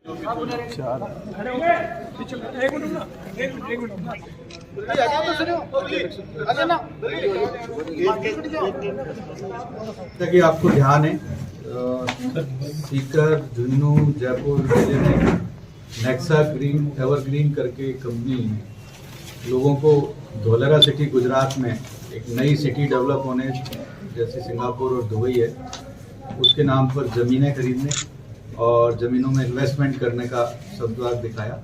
कि आपको ध्यान है सीकर, झुंझुनू, जयपुर जिले में नेक्सा ग्रीन एवरग्रीन करके कंपनी लोगों को धोलेरा सिटी गुजरात में एक नई सिटी डेवलप होने जैसे सिंगापुर और दुबई है उसके नाम पर ज़मीनें खरीदने और ज़मीनों में इन्वेस्टमेंट करने का सद्भाव दिखाया।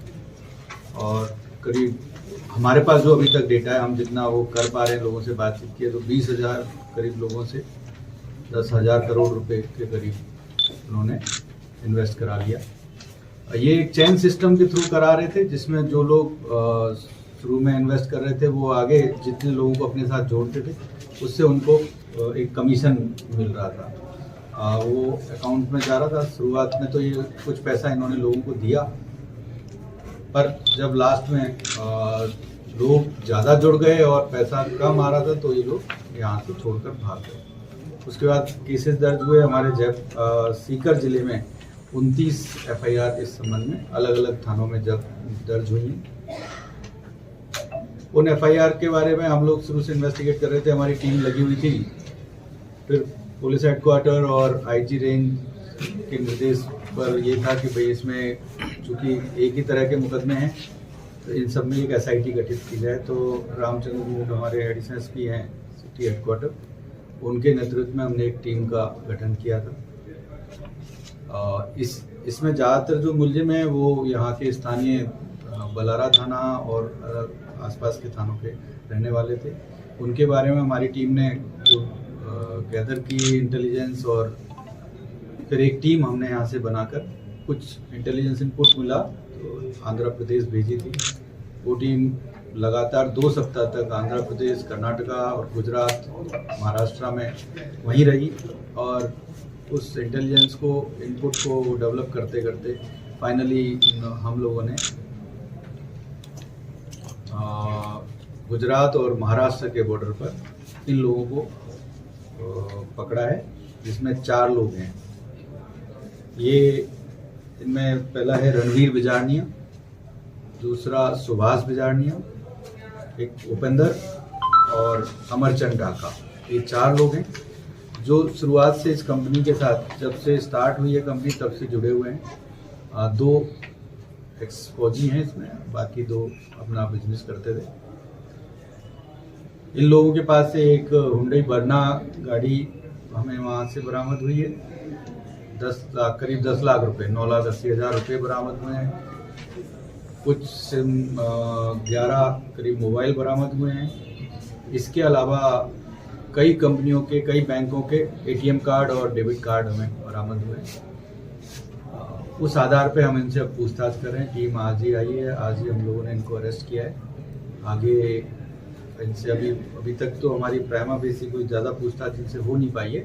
और करीब हमारे पास जो अभी तक डेटा है, हम जितना वो कर पा रहे हैं, लोगों से बातचीत की तो 20,000 करीब लोगों से 10,000 करोड़ रुपए के करीब उन्होंने इन्वेस्ट करा लिया। ये एक चेन सिस्टम के थ्रू करा रहे थे जिसमें जो लोग शुरू में इन्वेस्ट कर रहे थे वो आगे जितने लोगों को अपने साथ जोड़ते थे उससे उनको एक कमीशन मिल रहा था। वो अकाउंट में जा रहा था। शुरुआत में तो ये कुछ पैसा इन्होंने लोगों को दिया, पर जब लास्ट में लोग ज़्यादा जुड़ गए और पैसा कम आ रहा था तो ये लोग यहाँ से छोड़कर भाग गए। उसके बाद केसेस दर्ज हुए हमारे सीकर जिले में 29 FIR इस संबंध में अलग अलग थानों में जब दर्ज हुई हैं। उन FIR के बारे में हम लोग शुरू से इन्वेस्टिगेट कर रहे थे, हमारी टीम लगी हुई थी। फिर पुलिस हेडक्वार्टर और IG रेंज के निर्देश पर ये था कि भाई इसमें चूँकि एक ही तरह के मुकदमे हैं तो इन सब में एक SIT गठित की जाए। तो रामचंद्र जी हमारे एडिशनल SP हैं सिटी हेडक्वार्टर, उनके नेतृत्व में हमने एक टीम का गठन किया था। इसमें ज़्यादातर जो मुलजिम हैं वो यहाँ के स्थानीय बलारा थाना और आसपास के थानों के रहने वाले थे। उनके बारे में हमारी टीम ने जो गैदर की इंटेलिजेंस और फिर एक टीम हमने यहाँ से बनाकर कुछ इंटेलिजेंस इनपुट मिला तो आंध्र प्रदेश भेजी थी। वो टीम लगातार 2 सप्ताह तक आंध्र प्रदेश, कर्नाटका और गुजरात, महाराष्ट्र में वहीं रही और उस इंटेलिजेंस को इनपुट को डेवलप करते करते फाइनली हम लोगों ने गुजरात और महाराष्ट्र के बॉर्डर पर इन लोगों को पकड़ा है, जिसमें 4 लोग हैं। ये इनमें पहला है रणवीर बिजारनिया, दूसरा सुभाष बिजारनिया, एक उपेंद्र और अमरचंद डाका। ये 4 लोग हैं जो शुरुआत से इस कंपनी के साथ जब से स्टार्ट हुई है कंपनी तब से जुड़े हुए हैं। 2 एक्स फौजी हैं इसमें, बाकी 2 अपना बिजनेस करते थे। इन लोगों के पास से एक हुंडई वर्ना गाड़ी हमें वहाँ से बरामद हुई है। 10 लाख करीब 10 लाख रुपए, 9,80,000 रुपये बरामद हुए हैं। कुछ सिम 11 करीब मोबाइल बरामद हुए हैं। इसके अलावा कई कंपनियों के, कई बैंकों के ATM कार्ड और डेबिट कार्ड हमें बरामद हुए हैं। उस आधार पे हम इनसे अब पूछताछ कर रहे हैं। टीम आज ही आई है, आज ही हम लोगों ने इनको अरेस्ट किया है। आगे इनसे अभी तक तो हमारी प्राइमा बेसी कोई ज़्यादा पूछताछ इनसे हो नहीं पाई है।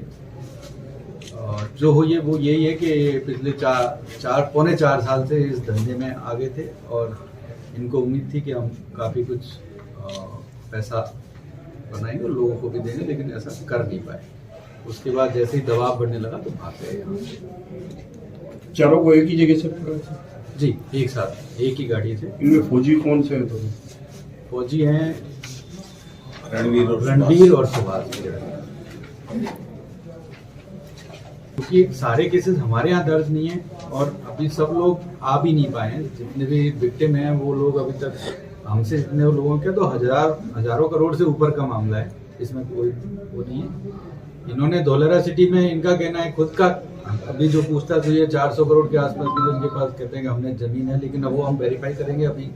और जो हुई है वो यही है कि पिछले 4 साल से इस धंधे में आगे थे और इनको उम्मीद थी कि हम काफ़ी कुछ पैसा बनाएंगे और लोगों को भी देंगे, लेकिन ऐसा कर नहीं पाए। उसके बाद जैसे ही दबाव बढ़ने लगा तो भाग गए यहाँ से। चारों को एक ही जगह से पकड़ा था? जी, एक साथ एक ही गाड़ी से। इनमें फौजी कौन से हैं? तो फौजी हैं रणवीर और सुभाष। क्योंकि सारे केसेस हमारे यहाँ दर्ज नहीं है और अभी सब लोग आ भी नहीं पाए हैं। जितने भी विक्टिम हैं वो लोग अभी तक हमसे जितने लोगों के तो हजारों करोड़ से ऊपर का मामला है, इसमें कोई वो नहीं है। इन्होंने धोलेरा सिटी में, इनका कहना है खुद का, अभी जो पूछताछ हुई है 400 करोड़ के आसपास की जो इनके पास कहते हैं कि हमने जमीन है, लेकिन अब वो हम वेरीफाई करेंगे, अभी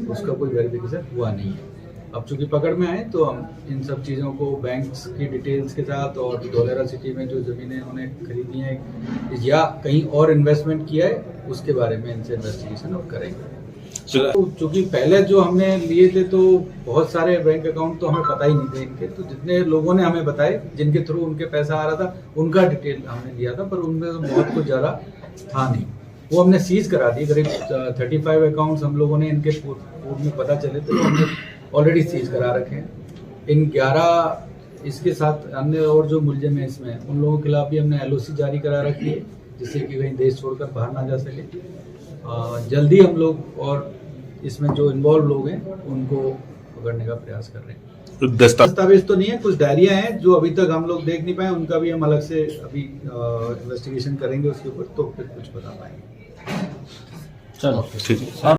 उसका कोई वेरिफिकेशन हुआ नहीं है। अब चूंकि पकड़ में आए तो हम इन सब चीज़ों को बैंक्स की डिटेल्स के साथ और धोलेरा सिटी में जो ज़मीनें उन्होंने खरीदी हैं या कहीं और इन्वेस्टमेंट किया है उसके बारे में इनसे इन्वेस्टिगेशन अब करेंगे। तो चूंकि पहले जो हमने लिए थे तो बहुत सारे बैंक अकाउंट तो हमें पता ही नहीं थे इनके, तो जितने लोगों ने हमें बताए जिनके थ्रू उनके पैसा आ रहा था उनका डिटेल हमने लिया था, पर उनमें तो बहुत कुछ ज़्यादा था नहीं। वो हमने सीज करा दिए। करीब 35 अकाउंट्स हम लोगों ने इनके पूर्व में पता चले थे, तो हमने ऑलरेडी सीज करा रखे हैं। इन 11 इसके साथ अन्य और जो मुलजिम हैं इसमें, उन लोगों के खिलाफ भी हमने LOC जारी करा रखी है जिससे कि कहीं देश छोड़कर बाहर ना जा सके। जल्दी हम लोग और इसमें जो इन्वॉल्व लोग हैं उनको पकड़ने का प्रयास कर रहे हैं। दस्तावेज तो नहीं है, कुछ डायरिया हैं जो अभी तक हम लोग देख नहीं पाए, उनका भी हम अलग से अभी इन्वेस्टिगेशन करेंगे उसके ऊपर, तो फिर कुछ बता पाएंगे। चलो ठीक है।